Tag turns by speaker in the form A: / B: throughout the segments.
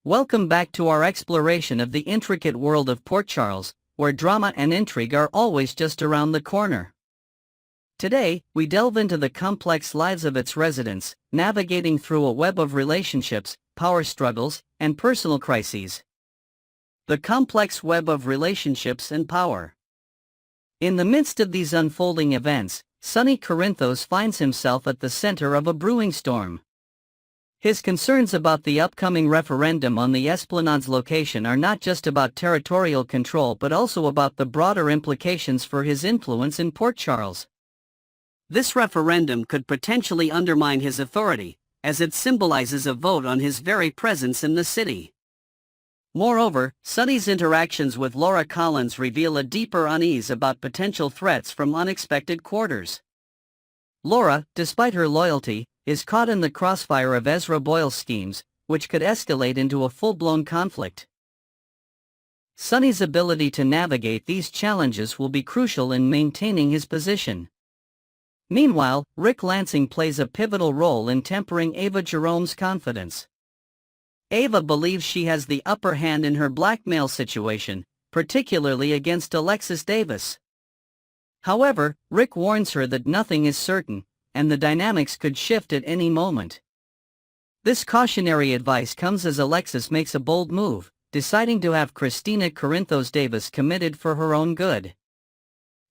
A: Welcome back to our exploration of the intricate world of Port Charles, where drama and intrigue are always just around the corner. Today, we delve into the complex lives of its residents, navigating through a web of relationships, power struggles, and personal crises. The complex web of relationships and power. In the midst of these unfolding events, Sonny Corinthos finds himself at the center of a brewing storm. His concerns about the upcoming referendum on the Esplanade's location are not just about territorial control but also about the broader implications for his influence in Port Charles. This referendum could potentially undermine his authority, as it symbolizes a vote on his very presence in the city. Moreover, Sonny's interactions with Laura Collins reveal a deeper unease about potential threats from unexpected quarters. Laura, despite her loyalty, is caught in the crossfire of Ezra Boyle's schemes, which could escalate into a full-blown conflict. Sonny's ability to navigate these challenges will be crucial in maintaining his position. Meanwhile, Rick Lansing plays a pivotal role in tempering Ava Jerome's confidence. Ava believes she has the upper hand in her blackmail situation, particularly against Alexis Davis. However, Rick warns her that nothing is certain, and the dynamics could shift at any moment. This cautionary advice comes as Alexis makes a bold move, deciding to have Christina Corinthos Davis committed for her own good.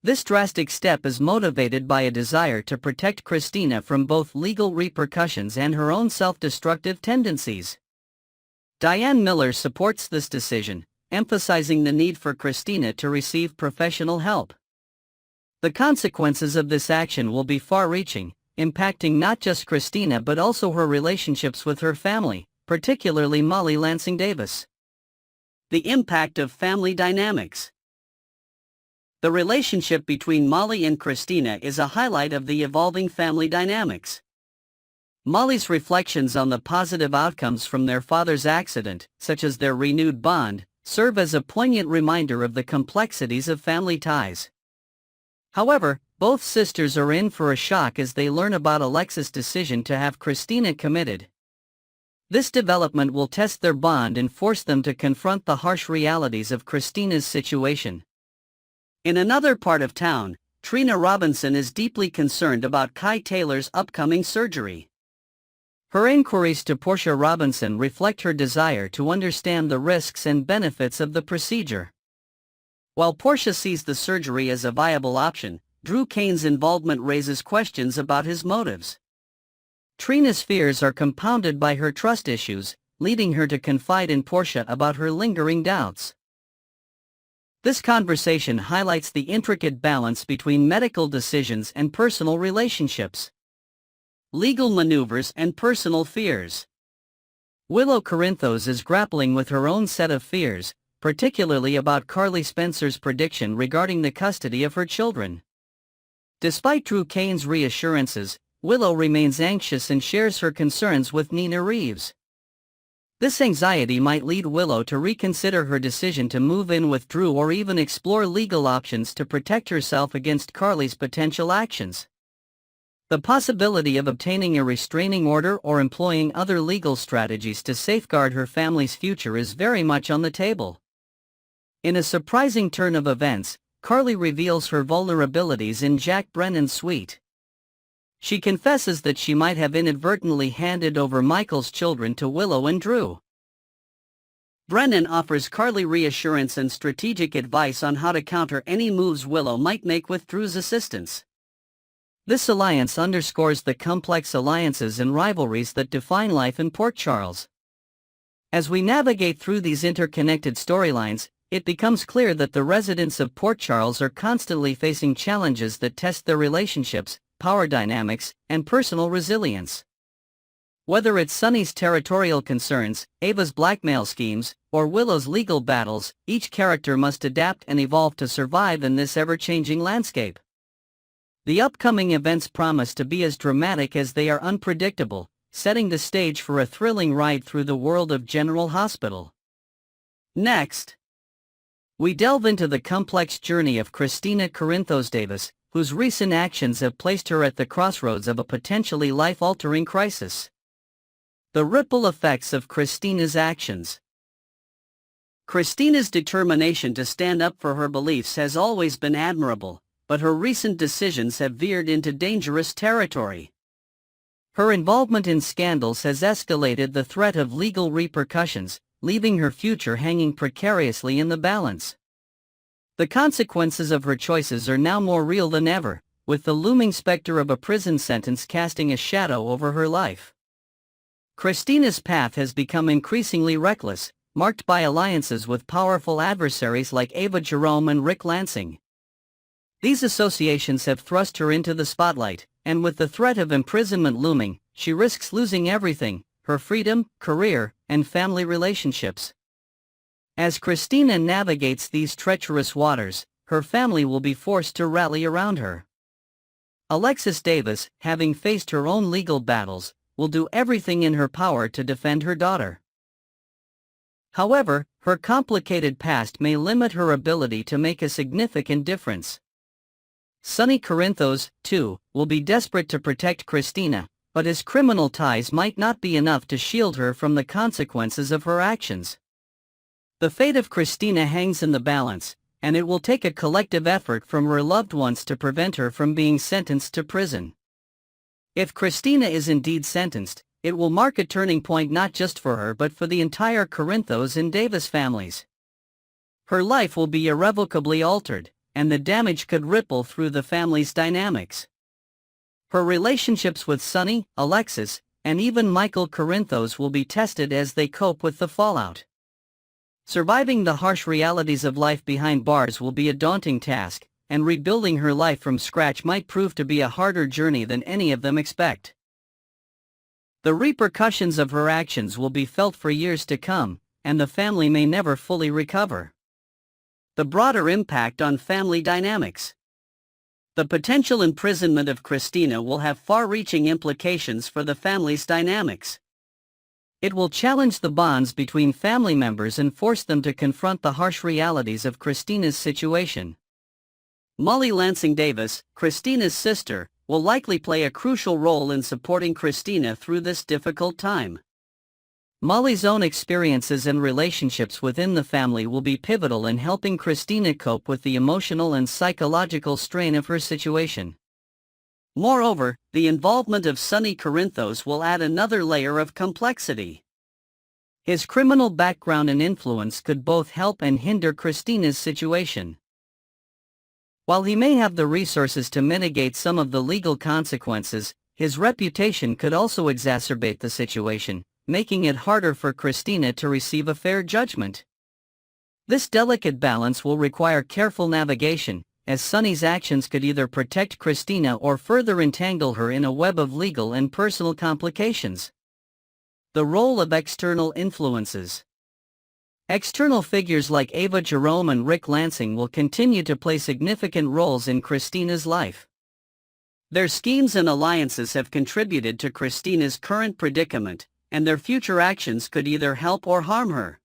A: This drastic step is motivated by a desire to protect Christina from both legal repercussions and her own self-destructive tendencies. Diane Miller supports this decision, emphasizing the need for Christina to receive professional help. The consequences of this action will be far-reaching, impacting not just Christina but also her relationships with her family, particularly Molly Lansing Davis. The impact of family dynamics. The relationship between Molly and Christina is a highlight of the evolving family dynamics. Molly's reflections on the positive outcomes from their father's accident, such as their renewed bond, serve as a poignant reminder of the complexities of family ties. However, both sisters are in for a shock as they learn about Alexis' decision to have Christina committed. This development will test their bond and force them to confront the harsh realities of Christina's situation. In another part of town, Trina Robinson is deeply concerned about Kai Taylor's upcoming surgery. Her inquiries to Portia Robinson reflect her desire to understand the risks and benefits of the procedure. While Portia sees the surgery as a viable option, Drew Kane's involvement raises questions about his motives. Trina's fears are compounded by her trust issues, leading her to confide in Portia about her lingering doubts. This conversation highlights the intricate balance between medical decisions and personal relationships. Legal maneuvers and personal fears. Willow Corinthos is grappling with her own set of fears, particularly about Carly Spencer's prediction regarding the custody of her children. Despite Drew Kane's reassurances, Willow remains anxious and shares her concerns with Nina Reeves. This anxiety might lead Willow to reconsider her decision to move in with Drew or even explore legal options to protect herself against Carly's potential actions. The possibility of obtaining a restraining order or employing other legal strategies to safeguard her family's future is very much on the table. In a surprising turn of events, Carly reveals her vulnerabilities in Jack Brennan's suite. She confesses that she might have inadvertently handed over Michael's children to Willow and Drew. Brennan offers Carly reassurance and strategic advice on how to counter any moves Willow might make with Drew's assistance. This alliance underscores the complex alliances and rivalries that define life in Port Charles. As we navigate through these interconnected storylines, it becomes clear that the residents of Port Charles are constantly facing challenges that test their relationships, power dynamics, and personal resilience. Whether it's Sonny's territorial concerns, Ava's blackmail schemes, or Willow's legal battles, each character must adapt and evolve to survive in this ever-changing landscape. The upcoming events promise to be as dramatic as they are unpredictable, setting the stage for a thrilling ride through the world of General Hospital. Next, we delve into the complex journey of Christina Corinthos Davis, whose recent actions have placed her at the crossroads of a potentially life-altering crisis. The ripple effects of Christina's actions. Christina's determination to stand up for her beliefs has always been admirable, but her recent decisions have veered into dangerous territory. Her involvement in scandals has escalated the threat of legal repercussions, leaving her future hanging precariously in the balance. The consequences of her choices are now more real than ever, with the looming specter of a prison sentence casting a shadow over her life. Christina's path has become increasingly reckless, marked by alliances with powerful adversaries like Ava Jerome and Rick Lansing. These associations have thrust her into the spotlight, and with the threat of imprisonment looming, she risks losing everything: her freedom, career, and family relationships. As Christina navigates these treacherous waters, her family will be forced to rally around her. Alexis Davis, having faced her own legal battles, will do everything in her power to defend her daughter. However, her complicated past may limit her ability to make a significant difference. Sonny Corinthos, too, will be desperate to protect Christina, but his criminal ties might not be enough to shield her from the consequences of her actions. The fate of Christina hangs in the balance, and it will take a collective effort from her loved ones to prevent her from being sentenced to prison. If Christina is indeed sentenced, it will mark a turning point not just for her but for the entire Corinthos and Davis families. Her life will be irrevocably altered, and the damage could ripple through the family's dynamics. Her relationships with Sonny, Alexis, and even Michael Corinthos will be tested as they cope with the fallout. Surviving the harsh realities of life behind bars will be a daunting task, and rebuilding her life from scratch might prove to be a harder journey than any of them expect. The repercussions of her actions will be felt for years to come, and the family may never fully recover. The broader impact on family dynamics. The potential imprisonment of Christina will have far-reaching implications for the family's dynamics. It will challenge the bonds between family members and force them to confront the harsh realities of Christina's situation. Molly Lansing Davis, Christina's sister, will likely play a crucial role in supporting Christina through this difficult time. Molly's own experiences and relationships within the family will be pivotal in helping Christina cope with the emotional and psychological strain of her situation. Moreover, the involvement of Sonny Corinthos will add another layer of complexity. His criminal background and influence could both help and hinder Christina's situation. While he may have the resources to mitigate some of the legal consequences, his reputation could also exacerbate the situation, making it harder for Christina to receive a fair judgment. This delicate balance will require careful navigation, as Sonny's actions could either protect Christina or further entangle her in a web of legal and personal complications. The role of external influences. External figures like Ava Jerome and Rick Lansing will continue to play significant roles in Christina's life. Their schemes and alliances have contributed to Christina's current predicament, and their future actions could either help or harm her.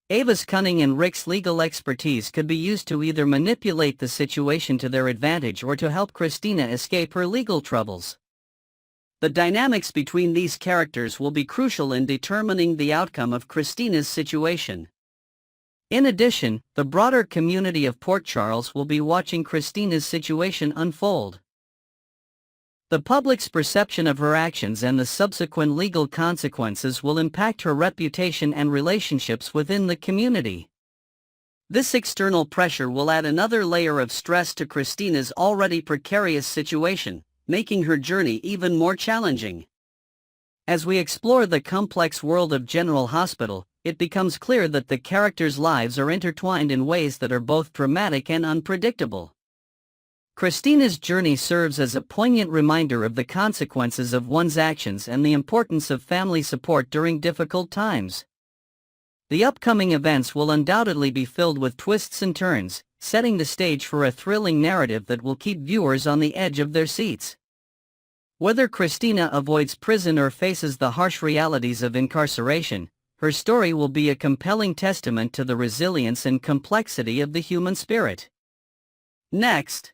A: Ava's cunning and Rick's legal expertise could be used to either manipulate the situation to their advantage or to help Christina escape her legal troubles. The dynamics between these characters will be crucial in determining the outcome of Christina's situation. In addition, the broader community of Port Charles will be watching Christina's situation unfold. The public's perception of her actions and the subsequent legal consequences will impact her reputation and relationships within the community. This external pressure will add another layer of stress to Christina's already precarious situation, making her journey even more challenging. As we explore the complex world of General Hospital, it becomes clear that the characters' lives are intertwined in ways that are both dramatic and unpredictable. Christina's journey serves as a poignant reminder of the consequences of one's actions and the importance of family support during difficult times. The upcoming events will undoubtedly be filled with twists and turns, setting the stage for a thrilling narrative that will keep viewers on the edge of their seats. Whether Christina avoids prison or faces the harsh realities of incarceration, her story will be a compelling testament to the resilience and complexity of the human spirit. Next,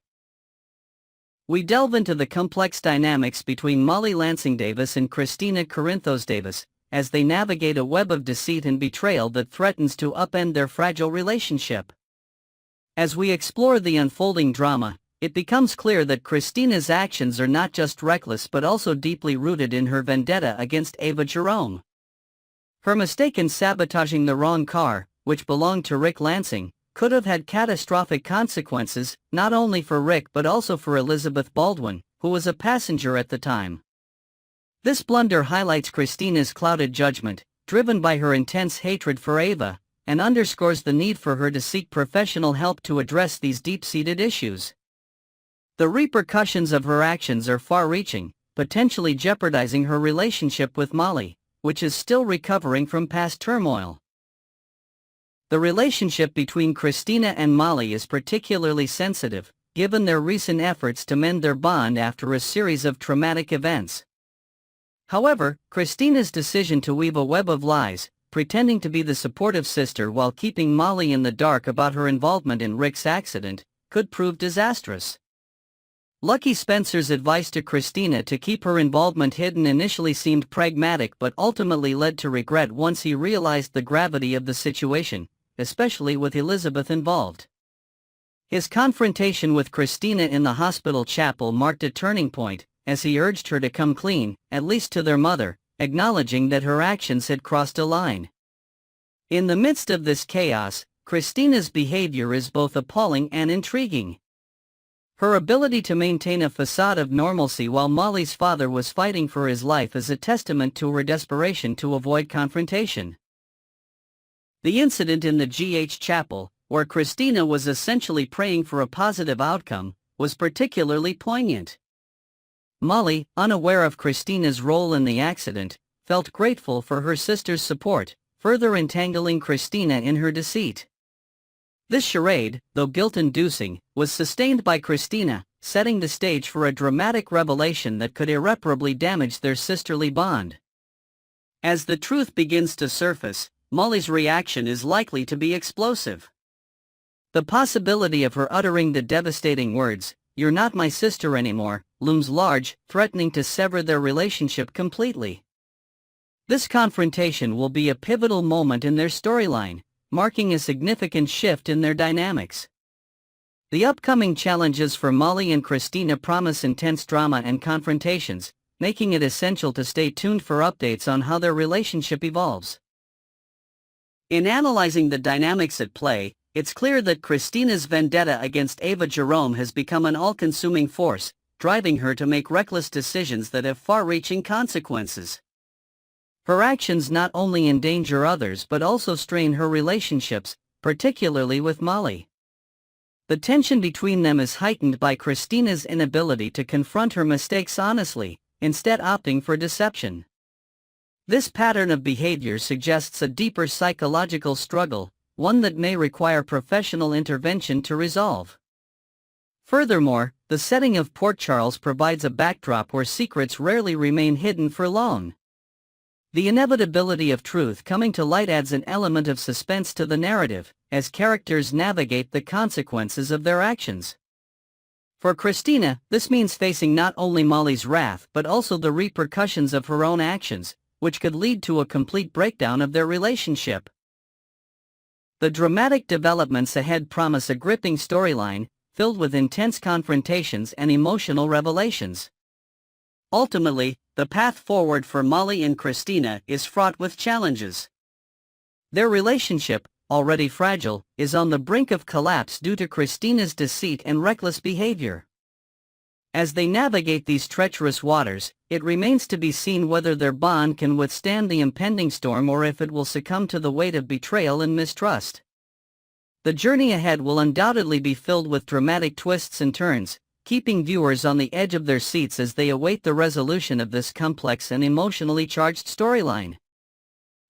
A: we delve into the complex dynamics between Molly Lansing Davis and Christina Corinthos Davis, as they navigate a web of deceit and betrayal that threatens to upend their fragile relationship. As we explore the unfolding drama, it becomes clear that Christina's actions are not just reckless but also deeply rooted in her vendetta against Ava Jerome. Her mistake in sabotaging the wrong car, which belonged to Rick Lansing, could have had catastrophic consequences, not only for Rick but also for Elizabeth Baldwin, who was a passenger at the time. This blunder highlights Christina's clouded judgment, driven by her intense hatred for Ava, and underscores the need for her to seek professional help to address these deep-seated issues. The repercussions of her actions are far-reaching, potentially jeopardizing her relationship with Molly, which is still recovering from past turmoil. The relationship between Christina and Molly is particularly sensitive, given their recent efforts to mend their bond after a series of traumatic events. However, Christina's decision to weave a web of lies, pretending to be the supportive sister while keeping Molly in the dark about her involvement in Rick's accident, could prove disastrous. Lucky Spencer's advice to Christina to keep her involvement hidden initially seemed pragmatic but ultimately led to regret once he realized the gravity of the situation, especially with Elizabeth involved. His confrontation with Christina in the hospital chapel marked a turning point, as he urged her to come clean, at least to their mother, acknowledging that her actions had crossed a line. In the midst of this chaos, Christina's behavior is both appalling and intriguing. Her ability to maintain a facade of normalcy while Molly's father was fighting for his life is a testament to her desperation to avoid confrontation. The incident in the GH chapel, where Christina was essentially praying for a positive outcome, was particularly poignant. Molly, unaware of Christina's role in the accident, felt grateful for her sister's support, further entangling Christina in her deceit. This charade, though guilt-inducing, was sustained by Christina, setting the stage for a dramatic revelation that could irreparably damage their sisterly bond. As the truth begins to surface, Molly's reaction is likely to be explosive. The possibility of her uttering the devastating words, "You're not my sister anymore," looms large, threatening to sever their relationship completely. This confrontation will be a pivotal moment in their storyline, marking a significant shift in their dynamics. The upcoming challenges for Molly and Christina promise intense drama and confrontations, making it essential to stay tuned for updates on how their relationship evolves. In analyzing the dynamics at play, it's clear that Christina's vendetta against Ava Jerome has become an all-consuming force, driving her to make reckless decisions that have far-reaching consequences. Her actions not only endanger others but also strain her relationships, particularly with Molly. The tension between them is heightened by Christina's inability to confront her mistakes honestly, instead opting for deception. This pattern of behavior suggests a deeper psychological struggle, one that may require professional intervention to resolve. Furthermore, the setting of Port Charles provides a backdrop where secrets rarely remain hidden for long. The inevitability of truth coming to light adds an element of suspense to the narrative, as characters navigate the consequences of their actions. For Christina, this means facing not only Molly's wrath but also the repercussions of her own actions, which could lead to a complete breakdown of their relationship. The dramatic developments ahead promise a gripping storyline, filled with intense confrontations and emotional revelations. Ultimately, the path forward for Molly and Christina is fraught with challenges. Their relationship, already fragile, is on the brink of collapse due to Christina's deceit and reckless behavior. As they navigate these treacherous waters, it remains to be seen whether their bond can withstand the impending storm or if it will succumb to the weight of betrayal and mistrust. The journey ahead will undoubtedly be filled with dramatic twists and turns, keeping viewers on the edge of their seats as they await the resolution of this complex and emotionally charged storyline.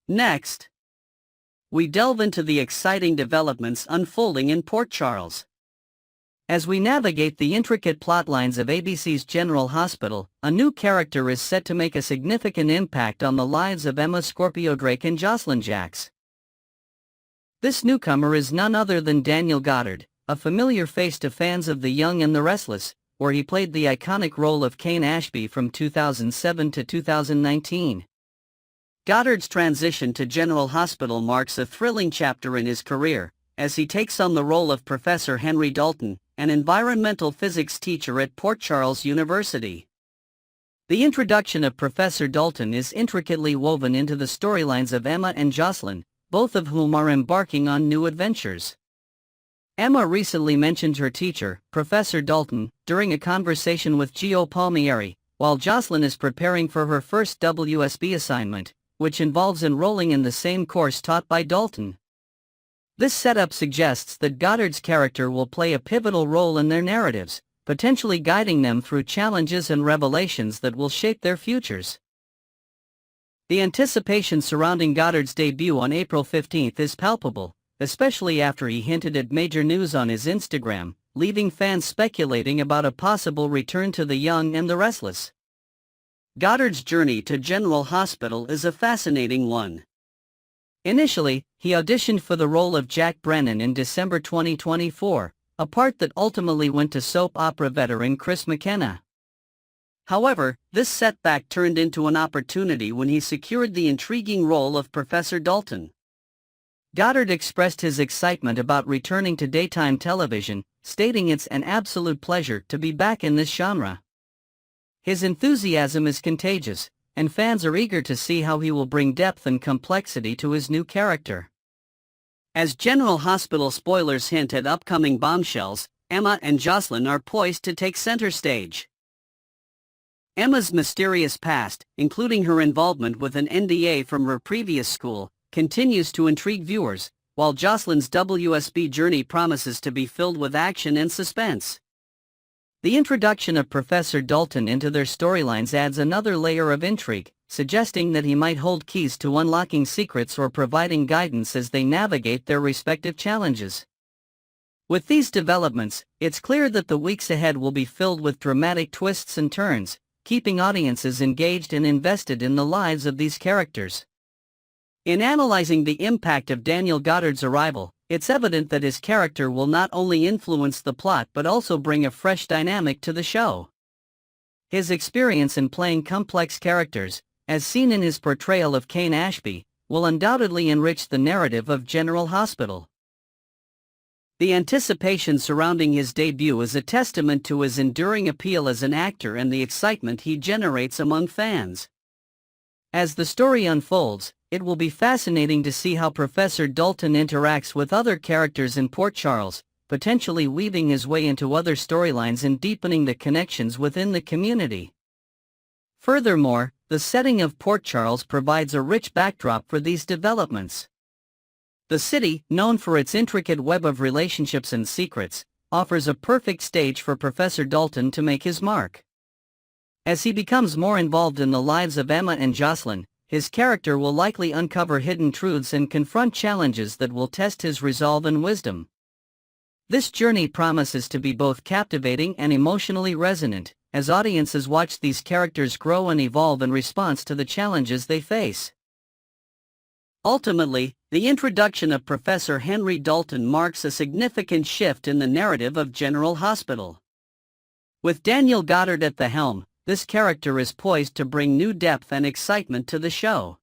A: Next, we delve into the exciting developments unfolding in Port Charles. As we navigate the intricate plotlines of ABC's General Hospital, a new character is set to make a significant impact on the lives of Emma Scorpio Drake and Jocelyn Jacks. This newcomer is none other than Daniel Goddard, a familiar face to fans of The Young and the Restless, where he played the iconic role of Kane Ashby from 2007 to 2019. Goddard's transition to General Hospital marks a thrilling chapter in his career, as he takes on the role of Professor Henry Dalton, an environmental physics teacher at Port Charles University. The introduction of Professor Dalton is intricately woven into the storylines of Emma and Jocelyn, both of whom are embarking on new adventures. Emma recently mentioned her teacher, Professor Dalton, during a conversation with Gio Palmieri, while Jocelyn is preparing for her first WSB assignment, which involves enrolling in the same course taught by Dalton. This setup suggests that Goddard's character will play a pivotal role in their narratives, potentially guiding them through challenges and revelations that will shape their futures. The anticipation surrounding Goddard's debut on April 15 is palpable, especially after he hinted at major news on his Instagram, leaving fans speculating about a possible return to the Young and the Restless. Goddard's journey to General Hospital is a fascinating one. Initially, he auditioned for the role of Jack Brennan in December 2024, a part that ultimately went to soap opera veteran Chris McKenna. However, this setback turned into an opportunity when he secured the intriguing role of Professor Dalton. Goddard expressed his excitement about returning to daytime television, stating it's an absolute pleasure to be back in this genre. His enthusiasm is contagious, and fans are eager to see how he will bring depth and complexity to his new character. As General Hospital spoilers hint at upcoming bombshells, Emma and Jocelyn are poised to take center stage. Emma's mysterious past, including her involvement with an NDA from her previous school, continues to intrigue viewers, while Jocelyn's WSB journey promises to be filled with action and suspense. The introduction of Professor Dalton into their storylines adds another layer of intrigue, suggesting that he might hold keys to unlocking secrets or providing guidance as they navigate their respective challenges. With these developments, it's clear that the weeks ahead will be filled with dramatic twists and turns, keeping audiences engaged and invested in the lives of these characters. In analyzing the impact of Daniel Goddard's arrival, it's evident that his character will not only influence the plot but also bring a fresh dynamic to the show. His experience in playing complex characters, as seen in his portrayal of Kane Ashby, will undoubtedly enrich the narrative of General Hospital. The anticipation surrounding his debut is a testament to his enduring appeal as an actor and the excitement he generates among fans. As the story unfolds, it will be fascinating to see how Professor Dalton interacts with other characters in Port Charles, potentially weaving his way into other storylines and deepening the connections within the community. Furthermore, the setting of Port Charles provides a rich backdrop for these developments. The city, known for its intricate web of relationships and secrets, offers a perfect stage for Professor Dalton to make his mark. As he becomes more involved in the lives of Emma and Jocelyn, his character will likely uncover hidden truths and confront challenges that will test his resolve and wisdom. This journey promises to be both captivating and emotionally resonant, as audiences watch these characters grow and evolve in response to the challenges they face. Ultimately, the introduction of Professor Henry Dalton marks a significant shift in the narrative of General Hospital. With Daniel Goddard at the helm, this character is poised to bring new depth and excitement to the show.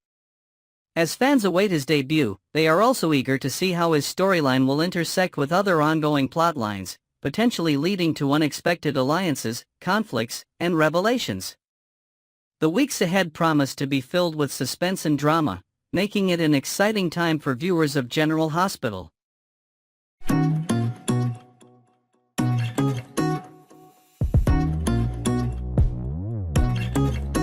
A: As fans await his debut, they are also eager to see how his storyline will intersect with other ongoing plotlines, potentially leading to unexpected alliances, conflicts, and revelations. The weeks ahead promise to be filled with suspense and drama, making it an exciting time for viewers of General Hospital.